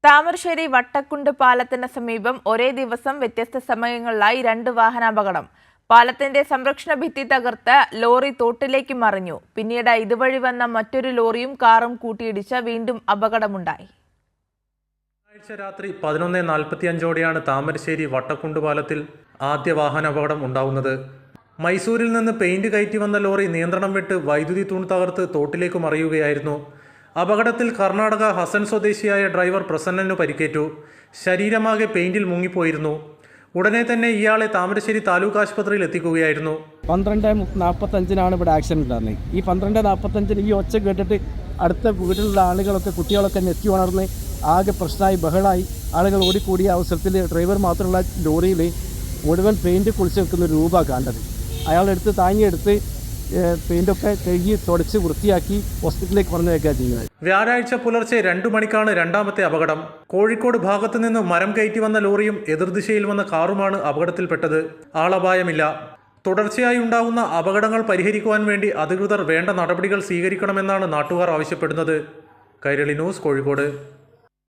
താമരശ്ശേരി വട്ടക്കുണ്ട് പാലത്തിന് സമീപം ഒരേ ദിവസം വ്യത്യസ്ത സമയങ്ങളിലായി 2 വാഹനാപകടം. പാലത്തിന്റെ സംരക്ഷണ ഭിത്തി തകർത്ത് ലോറി തോട്ടിലേക്ക് മറിഞ്ഞു. പിന്നീട് ഇതുവഴി വന്ന മറ്റൊരു ലോറിയും കാറും കൂട്ടിയിടിച്ച് വീണ്ടും അപകടമുണ്ടായി. രാത്രി 11:45ഓടെയാണ് താമരശ്ശേരി വട്ടക്കുണ്ട് പാലത്തിൽ ആദ്യ വാഹനാപകടം ഉണ്ടാവുന്നത്. മൈസൂരിൽ നിന്ന് പെയിന്റ് കയറ്റി വന്ന ലോറി നിയന്ത്രണം വിട്ട് വൈദ്യുതി തൂൺ തകർത്ത് തോട്ടിലേക്ക് മറിയുകയായിരുന്നു. അപകടത്തിൽ കർണാടക ഹസൻ സ്വദേശിയായ ഡ്രൈവർ പ്രസന്നനു പരിക്കേറ്റു. ശരീരമാകെ പെയിന്റിൽ മുങ്ങിപ്പോയിരുന്നു. ഉടനെ തന്നെ ഇയാളെ താമരശ്ശേരി താലൂക്ക് ആശുപത്രിയിൽ എത്തിക്കുകയായിരുന്നു. 12:45 ഇവിടെ ആക്സിഡന്റ് ഉണ്ടായിരുന്നത്. ഈ 12:45 ഈ ഒച്ച കേട്ടിട്ട് അടുത്ത വീട്ടിലുള്ള ആളുകളൊക്കെ കുട്ടികളൊക്കെ ഞെട്ടി ഉണർന്ന് ആകെ പ്രശ്നമായി ബഹളായി. ആളുകൾ ഓടിക്കൂടിയ അവസരത്തിൽ ഡ്രൈവർ മാത്രമുള്ള ലോറിയിൽ മുഴുവൻ പെയിന്റ് കുളിച്ച് നിൽക്കുന്ന ഒരു രൂപ കണ്ടത്. അയാളെടുത്ത് താങ്ങിയെടുത്ത് പെയിന്റൊക്കെ കഴുകി തുടച്ച് വൃത്തിയാക്കി ഹോസ്പിറ്റലിലേക്ക് പറഞ്ഞേക്കുക ചെയ്യുന്നത്. വ്യാഴാഴ്ച പുലർച്ചെ 2 മണിക്കാണ് രണ്ടാമത്തെ അപകടം. കോഴിക്കോട് ഭാഗത്തു നിന്ന് മരം കയറ്റി വന്ന ലോറിയും എതിർദിശയിൽ വന്ന കാറുമാണ് അപകടത്തിൽപ്പെട്ടത്. ആളപായമില്ല. തുടർച്ചയായി ഉണ്ടാകുന്ന അപകടങ്ങൾ പരിഹരിക്കുവാൻ വേണ്ടി അധികൃതർ വേണ്ട നടപടികൾ സ്വീകരിക്കണമെന്നാണ് നാട്ടുകാർ ആവശ്യപ്പെടുന്നത്. കൈരളി ന്യൂസ്, കോഴിക്കോട്.